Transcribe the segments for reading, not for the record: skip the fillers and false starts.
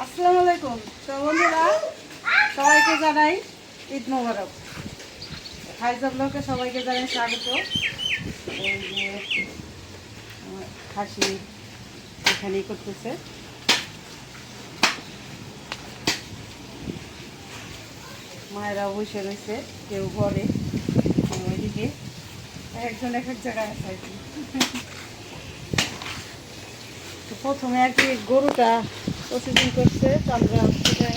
আসসালামু আলাইকুম। তো বন্ধুরা, সবাইকে জানাই ঈদ মোবারক। ফাইজা ব্লগে সবাইকে জানাই স্বাগত। এই যে আমার খাসি এখানেই করতেছে। মায়েরা বসে রয়েছে, কেউ ঘরে, ওইদিকে একজন এক এক জায়গায় আছে আর কি। তো প্রথমে আর কি গরুটা প্রসেসিং করছে চামড়া থেকে,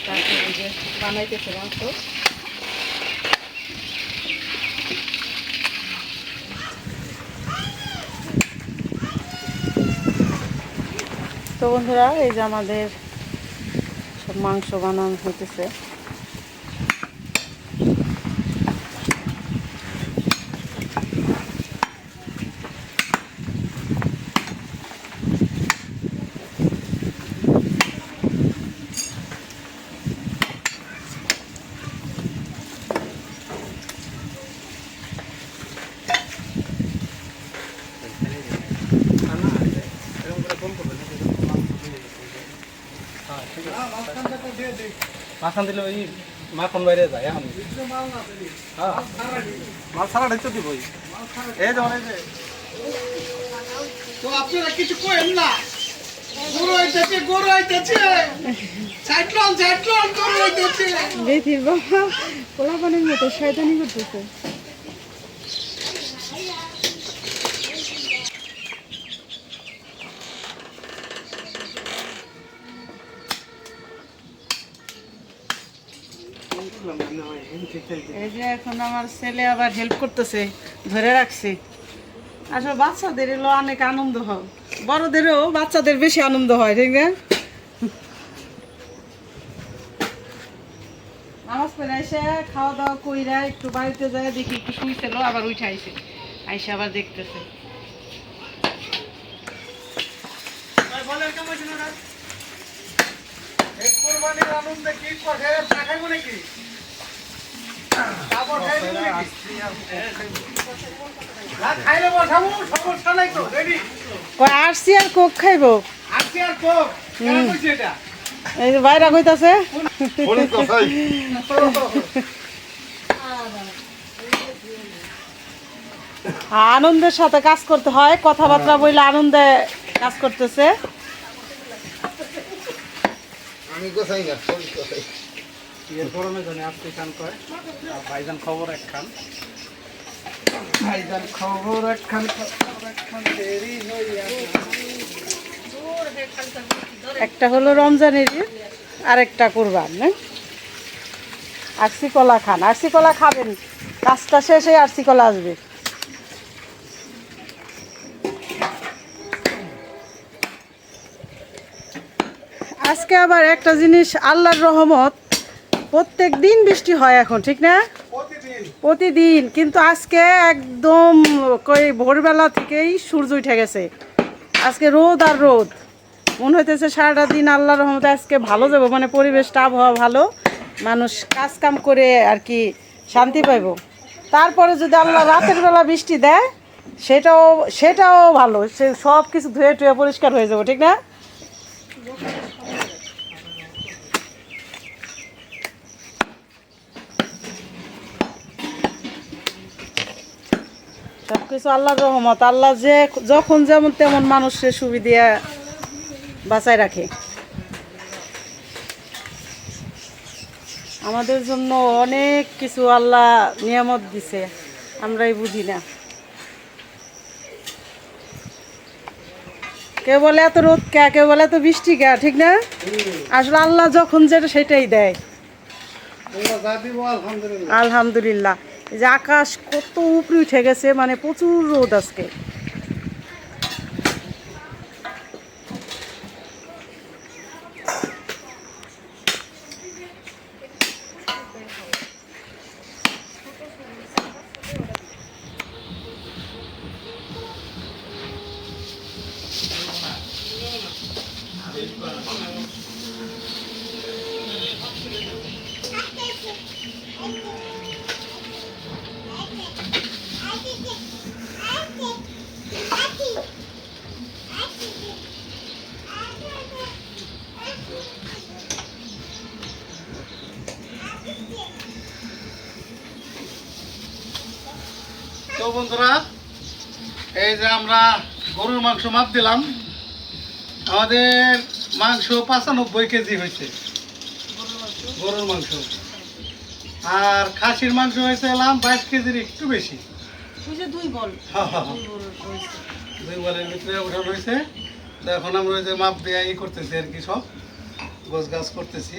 তারপরে যে বানাইতেছে মাংস। তো বন্ধুরা, এই যে আমাদের সব মাংস বানানো হইতেছে। মাখন দিলে ওই মাখন বাইরে যায় এখন মাল ছাড়াটাই তো দিবই। এই যেমন এই যে তো আপনারা কিছু করেন না, গরু হইতেছে গরু হইতেছে। বেশির বাবা পোলাপানের মতো শয়তানি করতেছে। এই যে এখন আমার ছেলে আবার হেল্প করতেছে, ধরে রাখছে। আসলে বাচ্চাদের এলো অনেক আনন্দ হয়, বড়দেরও বাচ্চাদের বেশি আনন্দ হয়, ঠিক না? নামাজ পড়ে এসে খাওয়া দাওয়া কইরা একটু বাড়িতে যায়, দেখি একটু শুইছিল, আবার উঠে আইসে, আইসে আবার দেখতেছে। কোরবানির আনন্দে কি করে খাইব নাকি? খাইলে বসাবো, সমস্যা নাই তো। রেডি? কয় আরসি আর কোক খাইব। আজকে আর কোক কেন কইছে এটা? এই যে বাইরে কইতাছে আনন্দের সাথে কাজ করতে হয়, কথাবার্তা বইলে আনন্দে কাজ করতেছে। আমি কোথায় না এর গরমে জানে আপনি খান কয় ভাইজান খবর এক খান, ভাইজান খবর এক খান দেরি হইয়া। একটা হলো রমজানের ঈদ, আরেকটা কুরবান। আরসি কলা খান, আরসি কলা খাবেন, কাজটা শেষে আরসি কলা আসবে। আজকে আবার একটা জিনিস, আল্লাহর রহমত, প্রত্যেক দিন বৃষ্টি হয় এখন, ঠিক না? প্রতিদিন। কিন্তু আজকে একদম কই ভোরবেলা থেকেই সূর্য উঠে গেছে, আজকে রোদ আর রোদ। মনে হইতেছে সারাটা দিন আল্লাহর রহমতে আজকে ভালো যাবো, মানে পরিবেশটা আবহাওয়া ভালো, মানুষ কাজ কাম করে আর কি শান্তি পাইব। তারপরে যদি আল্লাহ রাতের বেলা বৃষ্টি দেয়, সেটাও ভালো, সে সব কিছু ধুয়ে টুয়ে পরিষ্কার হয়ে যাবো, ঠিক না? সব কিছু আল্লাহর রহমত। আল্লাহ যে যখন যেমন তেমন মানুষের সুবিধা বাঁচায় রাখে। আমাদের জন্য অনেক কিছু আল্লাহ নিয়ামত দিছে, আমরাই বুঝি না। কেউ বলে এত রোদ কে, কেউ বলে এত বৃষ্টি কে, ঠিক না? আসলে আল্লাহ যখন যেটা সেটাই দেয়। আলহামদুলিল্লাহ। এই যে আকাশ কত উপরে উঠে গেছে, মানে প্রচুর রোদ আজকে। তো বন্ধুরা, এই যে আমরা গরুর মাংস মাপ দিলাম, আমাদের মাংস 95 কেজি হয়েছে গরুর মাংস, আর খাসির মাংস হয়েছে 22 কেজির একটু বেশি। দুই বল দুই বলের ভিতরে উঠানো হয়েছে। তো এখন আমরা ওই যে মাপ দিয়ে করতেছি আর কি, সব গোছ গাছ করতেছি।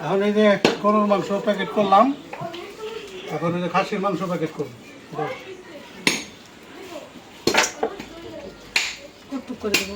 এখন এই যে গরুর মাংস প্যাকেট করলাম, এখন এই যে খাসির মাংস প্যাকেট করবো। টুক করে দেবো।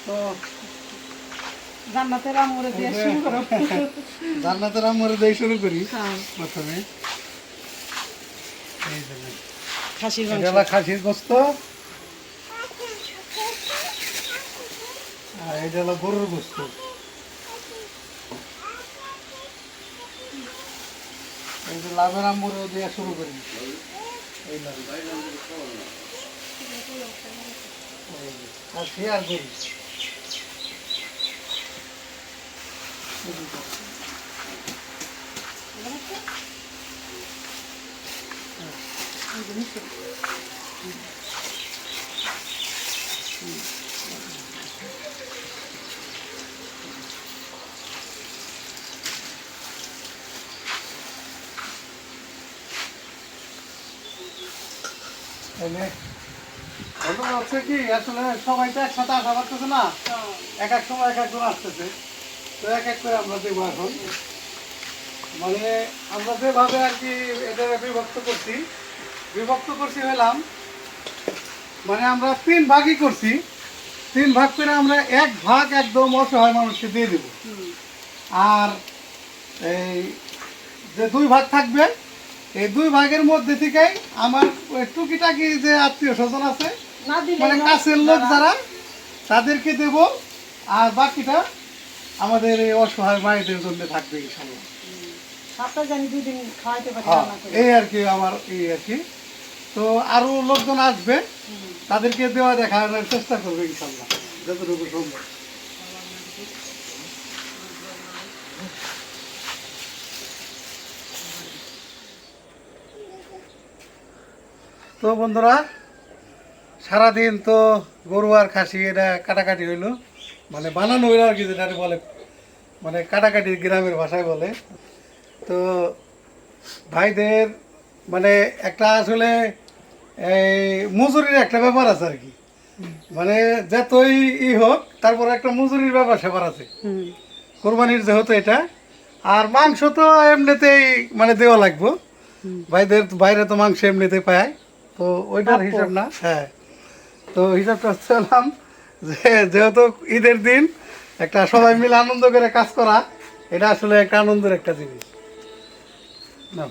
তো জান্নাতের আমরে দিয়ে শুরু করো। জান্নাতের আমরে দিয়ে শুরু করি প্রথমে। এই যে খাসির এটা হলো খাসির গোস্ত, আর এটা হলো গরুর গোস্ত। এই যে লাভের আমরে দিয়ে শুরু করি। এই লাভ খাসি আর গরু। হচ্ছে কি, আসলে সবাই তো একসাথে আসা পারতেছে না, এক এক সময় এক একজন আসতেছে। তো এক এক করে আমরা দেবো এখন, মানে আমরা যেভাবে আর কি এটা বিভক্ত করছি হলাম, মানে আমরা 3 ভাগই করছি। 3 ভাগ করে আমরা 1 ভাগ একদম অসহায় মানুষকে দিয়ে দেব, আর এই যে 2 ভাগ থাকবে, এই 2 ভাগের মধ্যে থেকেই আমার ওই টুকিটাকি যে আত্মীয় স্বজন আছে, মানে কাছের লোক যারা, তাদেরকে দেব, আর বাকিটা আমাদের এই অসহায় মায়েদের জন্য থাকবে ইনশাআল্লাহ। এই আর কি আমার এই আর কি। তো আরো লোকজন আসবে, তাদেরকে দেওয়া দেখানোর চেষ্টা করবে ইনশাআল্লাহ যতটুকু সম্ভব। তো বন্ধুরা, সারাদিন তো গরু আর খাসি এটা কাটাকাটি হইলো, মানে বানানো হইলো আর কি, যেটা বলে মানে কাটাকাটি গ্রামের ভাষায় বলে। তো ভাইদের মানে একটা আসলে এই মজুরির একটা ব্যাপার আছে আর কি, মানে যতই হোক তারপরে একটা মজুরির ব্যাপার স্যাপার আছে কোরবানির যেহেতু এটা। আর মাংস তো এমনিতেই মানে দেওয়া লাগবো, ভাইদের বাইরে তো মাংস এমনিতেই পায়, তো ওইটার হিসাব না। হ্যাঁ, তো হিসাবটা হচ্ছে যেহেতু ঈদের দিন একটা সবাই মিলে আনন্দ করে কাজ করা, এটা আসলে একটা আনন্দের একটা জিনিস। নাও।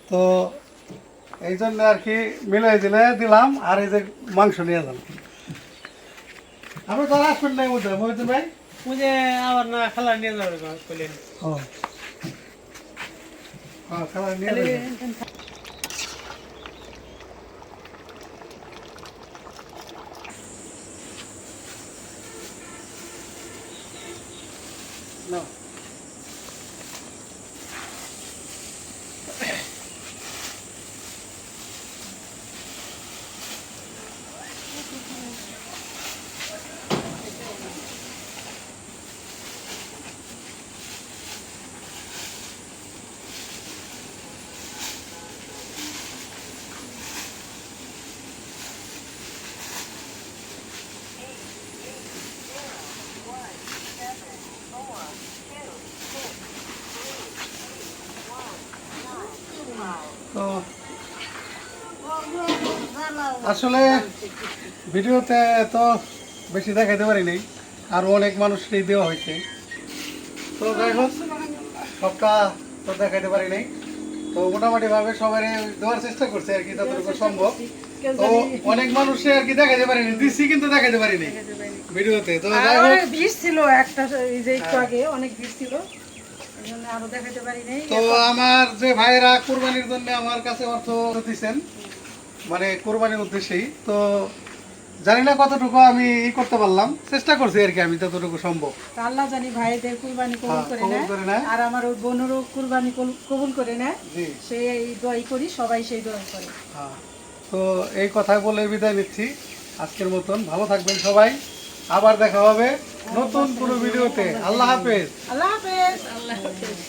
তো এই জন্য আর কি মিলাই দিলাম, আর এই যে মাংস নিয়ে যান। আপনি তো আর আসবেন নাই মহিউদ্দিন ভাই? মুঝে আবার না খেলা নিয়ে যাবে কইলেন। ও হ্যাঁ, খেলা নিয়ে যাবেন। নাও। তো আসলে ভিডিওতে তো বেশি দেখাইতে পারি নাই, আর অনেক মানুষকেই দেওয়া হয়েছে। তো যাই হোক, সবটা তো দেখাইতে পারি নাই। তো মোটামুটি ভাবে সবাই দেওয়ার চেষ্টা করছে আর কি, যতটুকু সম্ভব। তো অনেক মানুষে আর কি দেখাইতে পারিনি, দিচ্ছি কিন্তু দেখাইতে পারিনি ভিডিওতে। তো যাই হোক, অনেক ভিড় ছিল একটা, এই যে একটু আগে অনেক ভিড় ছিল, এই জন্য আরো দেখাতে পারি নাই। তো আমার যে ভাইরা কোরবানির জন্য আমার কাছে অর্থ দিচ্ছেন, মানে কোরবানির উদ্দেশ্যেই, তো জানি না কতটুকু আমি করতে পারলাম, চেষ্টা করছি আর কি আমি যতটুকু সম্ভব। তা আল্লাহ জানি ভাইদের কুরবানি কবুল হ্যাঁ, করে কবুল করে নেয়, নেয়। আর আমার ওই বোনেরও কুরবানি কবুল করে নেয়। জি সেই দোয়াই করি, সবাই সেই দোয়াই করে। হ্যাঁ, তো এই কথা বলে বিদায় নিচ্ছি আজকের মতন। ভালো থাকবেন সবাই, আবার দেখা হবে নতুন কোনো ভিডিওতে। আল্লাহ হাফেজ। আল্লাহ হাফেজ। আল্লাহ হাফেজ।